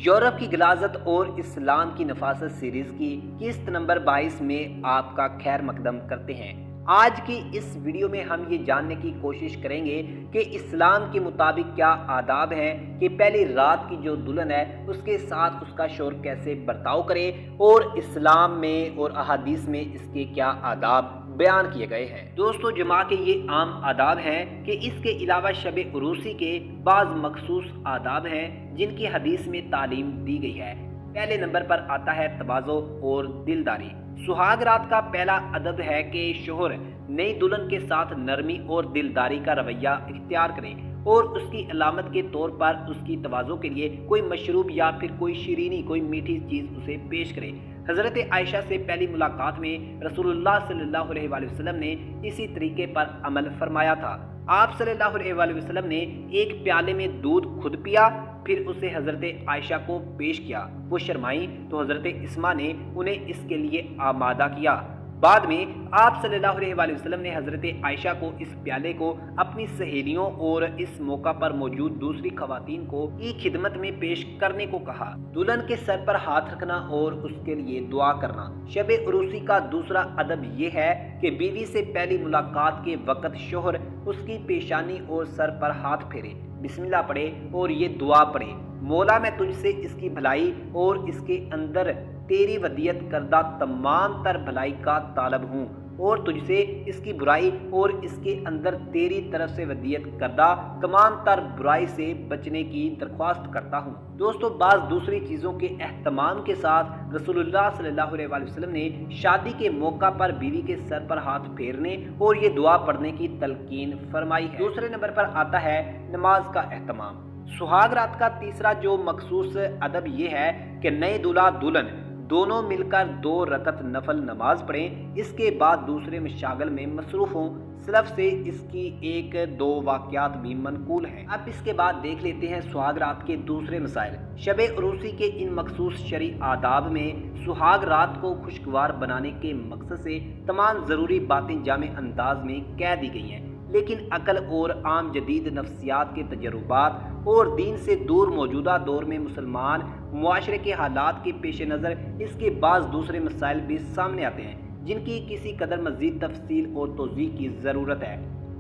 Europe کی غلاظت اور اسلام کی نفاست سیریز کی قسط نمبر 22 میں آپ کا خیر مقدم کرتے ہیں۔ آج کی اس ویڈیو میں ہم یہ جاننے کی کوشش کریں گے کہ اسلام کے مطابق کیا آداب ہیں کہ پہلی رات کی جو دلہن ہے اس کے ساتھ اس کا شوہر کیسے برتاؤ کرے، اور اسلام میں اور احادیث میں اس کے کیا آداب بیان کیے گئے ہیں۔ دوستو جماع کے یہ عام آداب ہیں کہ اس کے علاوہ شب عروسی کے بعض مخصوص آداب ہیں جن کی حدیث میں تعلیم دی گئی ہے۔ پہلے نمبر پر آتا ہے تواضع اور دلداری۔ سہاگ رات کا پہلا ادب ہے کہ شوہر نئی دلہن کے ساتھ نرمی اور دلداری کا رویہ اختیار کرے، اور اس کی علامت کے طور پر اس کی تواضع کے لیے کوئی مشروب یا پھر کوئی شیرینی، کوئی میٹھی چیز اسے پیش کرے۔ حضرت عائشہ سے پہلی ملاقات میں رسول اللہ صلی اللہ علیہ وآلہ وسلم نے اسی طریقے پر عمل فرمایا تھا۔ آپ صلی اللہ علیہ وآلہ وسلم نے ایک پیالے میں دودھ خود پیا، پھر اسے حضرت عائشہ کو پیش کیا۔ وہ شرمائیں تو حضرت اسماء نے انہیں اس کے لیے آمادہ کیا۔ بعد میں آپ صلی اللہ علیہ وآلہ وسلم نے حضرت عائشہ کو اس پیالے کو اپنی سہیلیوں اور اس موقع پر موجود دوسری خواتین کو کی خدمت میں پیش کرنے کو کہا۔ دلہن کے سر پر ہاتھ رکھنا اور اس کے لیے دعا کرنا۔ شب عروسی کا دوسرا ادب یہ ہے کہ بیوی سے پہلی ملاقات کے وقت شوہر اس کی پیشانی اور سر پر ہاتھ پھیرے، بسم اللہ پڑھے اور یہ دعا پڑھے: مولا میں تجھ سے اس کی بھلائی اور اس کے اندر تیری ودیعت کردہ تمام تر بھلائی کا طالب ہوں، اور تجھ سے اس کی برائی اور اس کے اندر تیری طرف سے ودیعت کردہ تمام تر برائی سے بچنے کی درخواست کرتا ہوں۔ دوستو بعض دوسری چیزوں کے اہتمام کے ساتھ رسول اللہ صلی اللہ علیہ وآلہ وسلم نے شادی کے موقع پر بیوی کے سر پر ہاتھ پھیرنے اور یہ دعا پڑھنے کی تلقین فرمائی ہے۔ دوسرے نمبر پر آتا ہے نماز کا اہتمام۔ سہاگ رات کا تیسرا جو مخصوص ادب یہ ہے کہ نئے دولہا دلہن دونوں مل کر 2 رکعت نفل نماز پڑھیں، اس کے بعد دوسرے مشاغل میں مصروف ہوں۔ سلف سے اس کی 1-2 واقعات بھی منقول ہیں۔ اب اس کے بعد دیکھ لیتے ہیں سہاگ رات کے دوسرے مسائل۔ شب عروسی کے ان مخصوص شرعی آداب میں سہاگ رات کو خوشگوار بنانے کے مقصد سے تمام ضروری باتیں جامع انداز میں کہہ دی گئی ہیں، لیکن عقل اور عام جدید نفسیات کے تجربات اور دین سے دور موجودہ دور میں مسلمان معاشرے کے حالات کے پیش نظر اس کے بعض دوسرے مسائل بھی سامنے آتے ہیں جن کی کسی قدر مزید تفصیل اور توضیح کی ضرورت ہے۔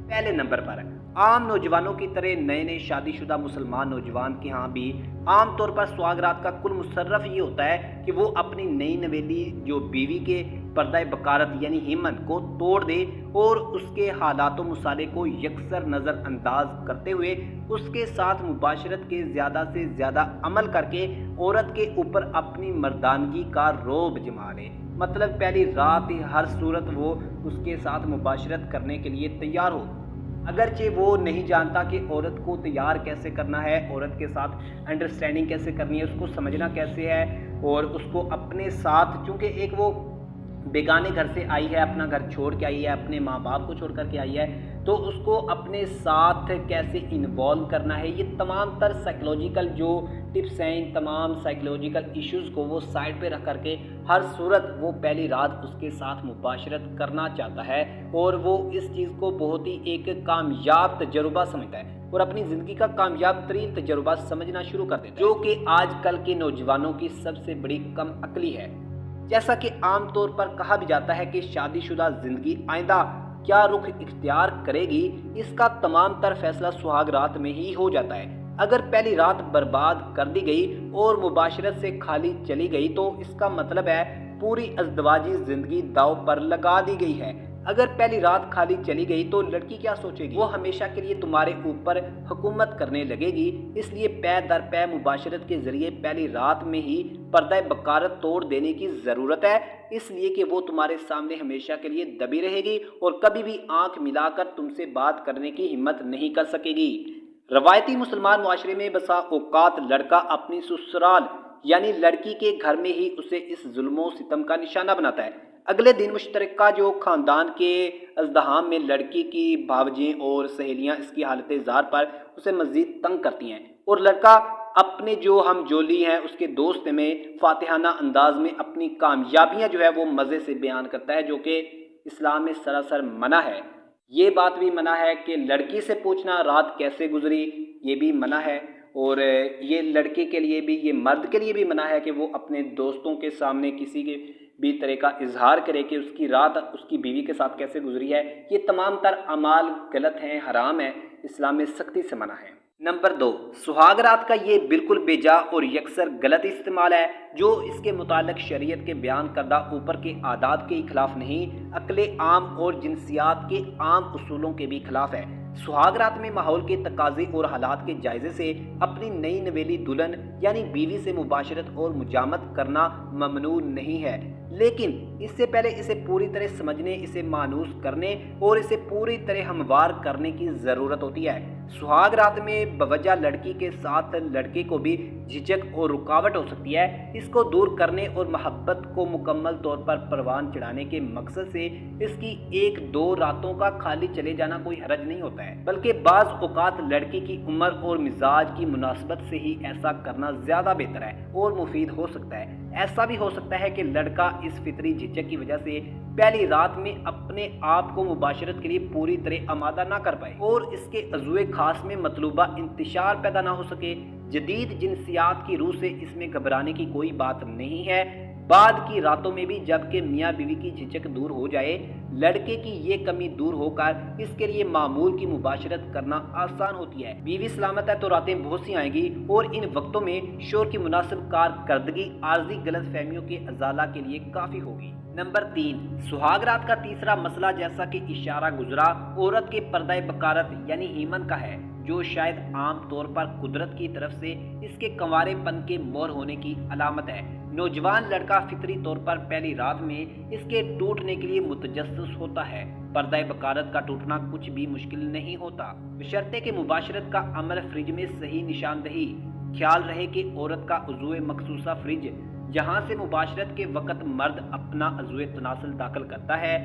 پہلے نمبر پر عام نوجوانوں کی طرح نئے شادی شدہ مسلمان نوجوان کے ہاں بھی عام طور پر سہاگ رات کا کل مصرف یہ ہوتا ہے کہ وہ اپنی نئی نویلی جو بیوی کے پردہ بکارت یعنی ہیمن کو توڑ دے، اور اس کے حالات و مسالے کو یکسر نظر انداز کرتے ہوئے اس کے ساتھ مباشرت کے زیادہ سے زیادہ عمل کر کے عورت کے اوپر اپنی مردانگی کا رعب جما لے۔ مطلب پہلی رات ہی ہر صورت وہ اس کے ساتھ مباشرت کرنے کے لیے تیار ہو، اگرچہ وہ نہیں جانتا کہ عورت کو تیار کیسے کرنا ہے، عورت کے ساتھ انڈرسٹینڈنگ کیسے کرنی ہے، اس کو سمجھنا کیسے ہے، اور اس کو اپنے ساتھ، چونکہ ایک وہ بیگانے گھر سے آئی ہے، اپنا گھر چھوڑ کے آئی ہے، اپنے ماں باپ کو چھوڑ کر کے آئی ہے، تو اس کو اپنے ساتھ کیسے انوالو کرنا ہے، یہ تمام تر سائیکلوجیکل جو ٹپس ہیں، ان تمام سائیکلوجیکل ایشوز کو وہ سائڈ پہ رکھ کر کے ہر صورت وہ پہلی رات اس کے ساتھ مباشرت کرنا چاہتا ہے، اور وہ اس چیز کو بہت ہی ایک کامیاب تجربہ سمجھتا ہے اور اپنی زندگی کا کامیاب ترین تجربہ سمجھنا شروع کر دیتا ہے، جو کہ آج کل کے نوجوانوں کی سب سے بڑی کم عقلی ہے۔ جیسا کہ عام طور پر کہا بھی جاتا ہے کہ شادی شدہ زندگی آئندہ کیا رخ اختیار کرے گی، اس کا تمام تر فیصلہ سہاگ رات میں ہی ہو جاتا ہے۔ اگر پہلی رات برباد کر دی گئی اور مباشرت سے خالی چلی گئی تو اس کا مطلب ہے پوری ازدواجی زندگی داؤ پر لگا دی گئی ہے۔ اگر پہلی رات خالی چلی گئی تو لڑکی کیا سوچے گی؟ وہ ہمیشہ کے لیے تمہارے اوپر حکومت کرنے لگے گی۔ اس لیے پے در پے مباشرت کے ذریعے پہلی رات میں ہی پردہ بکارت توڑ دینے کی ضرورت ہے، اس لیے کہ وہ تمہارے سامنے ہمیشہ کے لیے دبی رہے گی اور کبھی بھی آنکھ ملا کر تم سے بات کرنے کی ہمت نہیں کر سکے گی۔ روایتی مسلمان معاشرے میں بسا اوقات لڑکا اپنی سسرال یعنی لڑکی کے گھر میں ہی اسے اس ظلم و ستم کا نشانہ بناتا ہے۔ اگلے دن مشترکہ جو خاندان کے ازدحام میں لڑکی کی بھاوجیں اور سہیلیاں اس کی حالت زار پر اسے مزید تنگ کرتی ہیں، اور لڑکا اپنے جو ہم جولی ہیں اس کے دوست میں فاتحانہ انداز میں اپنی کامیابیاں جو ہے وہ مزے سے بیان کرتا ہے، جو کہ اسلام میں سراسر منع ہے۔ یہ بات بھی منع ہے کہ لڑکی سے پوچھنا رات کیسے گزری، یہ بھی منع ہے، اور یہ لڑکے کے لیے بھی، یہ مرد کے لیے بھی منع ہے کہ وہ اپنے دوستوں کے سامنے کسی کے بھی طرح کا اظہار کرے کہ اس کی رات اس کی بیوی کے ساتھ کیسے گزری ہے۔ یہ تمام تر اعمال غلط ہیں، حرام ہیں، اسلام میں سختی سے منع ہے۔ نمبر 2، سہاگ رات کا یہ بالکل بے جا اور یکسر غلط استعمال ہے، جو اس کے متعلق شریعت کے بیان کردہ اوپر کے آداب کے خلاف نہیں، عقل عام اور جنسیات کے عام اصولوں کے بھی خلاف ہے۔ سہاگ رات میں ماحول کے تقاضے اور حالات کے جائزے سے اپنی نئی نویلی دلہن یعنی بیوی سے مباشرت اور مجامت کرنا ممنوع نہیں ہے، لیکن اس سے پہلے اسے پوری طرح سمجھنے، اسے مانوس کرنے اور اسے پوری طرح ہموار کرنے کی ضرورت ہوتی ہے۔ سہاگ رات میں بوجہ لڑکی کے ساتھ لڑکے کو بھی جھجک اور رکاوٹ ہو سکتی ہے۔ اس کو دور کرنے اور محبت کو مکمل طور پر پروان چڑھانے کے مقصد سے اس کی 1-2 راتوں کا خالی چلے جانا کوئی حرج نہیں ہوتا ہے، بلکہ بعض اوقات لڑکی کی عمر اور مزاج کی مناسبت سے ہی ایسا کرنا زیادہ بہتر ہے اور مفید ہو سکتا ہے۔ ایسا بھی ہو سکتا ہے کہ لڑکا اس فطری جھجک کی وجہ سے پہلی رات میں اپنے آپ کو مباشرت کے لیے پوری طرح آمادہ نہ کر پائے اور اس کے عضو خاص میں مطلوبہ انتشار پیدا نہ ہو سکے۔ جدید جنسیات کی روح سے اس میں گھبرانے کی کوئی بات نہیں ہے۔ بعد کی راتوں میں بھی جب کہ میاں بیوی کی جھجک دور ہو جائے، لڑکے کی یہ کمی دور ہو کر اس کے لیے معمول کی مباشرت کرنا آسان ہوتی ہے۔ بیوی سلامت ہے تو راتیں بہت سی آئیں گی اور ان وقتوں میں شوہر کی مناسب کارکردگی عارضی غلط فہمیوں کے ازالہ کے لیے کافی ہوگی۔ نمبر 3، سہاگ رات کا تیسرا مسئلہ جیسا کہ اشارہ گزرا، عورت کے پردہ بکارت یعنی ہیمن کا ہے، جو شاید عام طور پر قدرت کی طرف سے اس کے کنوارے پن کے مور ہونے کی علامت ہے۔ نوجوان لڑکا فطری طور پر پہلی رات میں اس کے ٹوٹنے کے لیے متجسس ہوتا ہے۔ پردہ بکارت کا ٹوٹنا کچھ بھی مشکل نہیں ہوتا، بشرطے کہ مباشرت کا عمل فریج میں صحیح نشاندہی۔ خیال رہے کہ عورت کا عضو مخصوصہ فریج جہاں سے مباشرت کے وقت مرد اپنا عضو تناسل داخل کرتا ہے،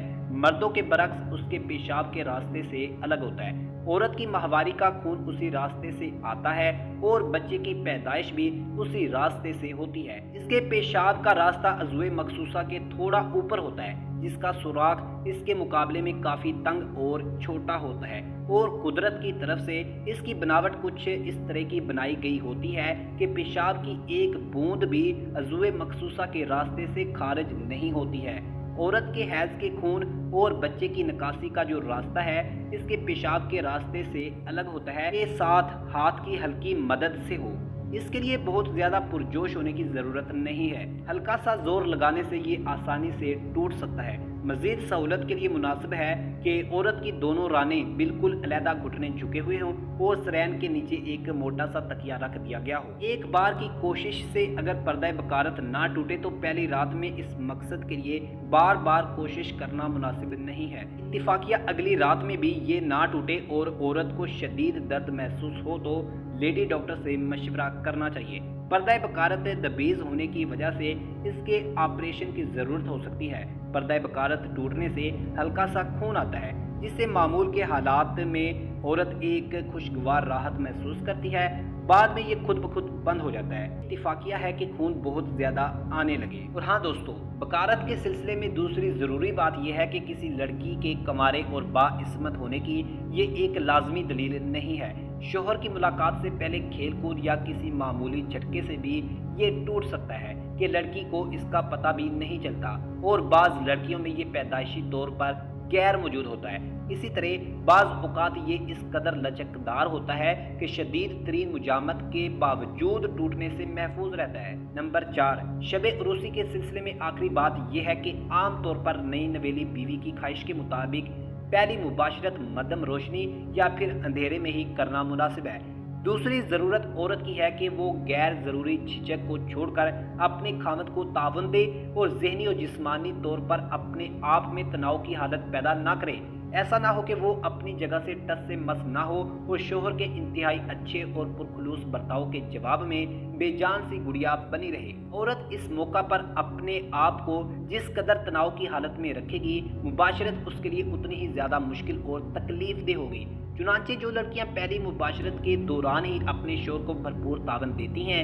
مردوں کے برعکس اس کے پیشاب کے راستے سے الگ ہوتا ہے۔ عورت کی ماہواری کا خون اسی راستے سے آتا ہے اور بچے کی پیدائش بھی اسی راستے سے ہوتی ہے۔ اس کے پیشاب کا راستہ عضو مخصوصہ کے تھوڑا اوپر ہوتا ہے، جس کا سوراخ اس کے مقابلے میں کافی تنگ اور چھوٹا ہوتا ہے، اور قدرت کی طرف سے اس کی بناوٹ کچھ اس طرح کی بنائی گئی ہوتی ہے کہ پیشاب کی ایک بوند بھی عضو مخصوصہ کے راستے سے خارج نہیں ہوتی ہے۔ عورت کے حیض کے خون اور بچے کی نکاسی کا جو راستہ ہے اس کے پیشاب کے راستے سے الگ ہوتا ہے، یہ ساتھ ہاتھ کی ہلکی مدد سے ہو۔ اس کے لیے بہت زیادہ پرجوش ہونے کی ضرورت نہیں ہے، ہلکا سا زور لگانے سے یہ آسانی سے ٹوٹ سکتا ہے۔ مزید سہولت کے لیے مناسب ہے کہ عورت کی دونوں رانیں بالکل علیحدہ گھٹنے جھکے ہوئے ہوں اور سرین کے نیچے ایک موٹا سا تکیہ رکھ دیا گیا ہو۔ ایک بار کی کوشش سے اگر پردہ بکارت نہ ٹوٹے تو پہلی رات میں اس مقصد کے لیے بار بار کوشش کرنا مناسب نہیں ہے۔ اتفاقیہ اگلی رات میں بھی یہ نہ ٹوٹے اور عورت کو شدید درد محسوس ہو تو لیڈی ڈاکٹر سے مشورہ کرنا چاہیے۔ پردہ بکارت دبیز ہونے کی وجہ سے اس کے آپریشن کی ضرورت ہو سکتی ہے۔ پردہ بکارت ٹوٹنے سے ہلکا سا خون آتا ہے، جس سے معمول کے حالات میں عورت ایک خوشگوار راحت محسوس کرتی ہے، بعد میں یہ خود بخود بند ہو جاتا ہے۔ اتفاقیہ ہے کہ خون بہت زیادہ آنے لگے۔ اور ہاں دوستو، بکارت کے سلسلے میں دوسری ضروری بات یہ ہے کہ کسی لڑکی کے کنوارے اور باعصمت ہونے کی یہ ایک لازمی دلیل نہیں ہے۔ شوہر کی ملاقات سے پہلے کھیل کود یا کسی معمولی جھٹکے سے بھی یہ ٹوٹ سکتا ہے کہ لڑکی کو اس کا پتہ بھی نہیں چلتا، اور بعض لڑکیوں میں یہ پیدائشی طور پر غیر موجود ہوتا ہے۔ اسی طرح بعض اوقات یہ اس قدر لچکدار ہوتا ہے کہ شدید ترین مجامت کے باوجود ٹوٹنے سے محفوظ رہتا ہے۔ نمبر 4، شب عروسی کے سلسلے میں آخری بات یہ ہے کہ عام طور پر نئی نویلی بیوی کی خواہش کے مطابق پہلی مباشرت مدھم روشنی یا پھر اندھیرے میں ہی کرنا مناسب ہے۔ دوسری ضرورت عورت کی ہے کہ وہ غیر ضروری جھجک کو چھوڑ کر اپنے خاوند کو تعاون دے اور ذہنی اور جسمانی طور پر اپنے آپ میں تناؤ کی حالت پیدا نہ کرے۔ ایسا نہ ہو کہ وہ اپنی جگہ سے ٹس سے مس نہ ہو اور شوہر کے انتہائی اچھے اور پرخلوص برتاؤ کے جواب میں بے جان سی گڑیا بنی رہے۔ عورت اس موقع پر اپنے آپ کو جس قدر تناؤ کی حالت میں رکھے گی، مباشرت اس کے لیے اتنی ہی زیادہ مشکل اور تکلیف دہ ہوگی۔ چنانچہ جو لڑکیاں پہلی مباشرت کے دوران ہی اپنے شوہر کو بھرپور تعاون دیتی ہیں،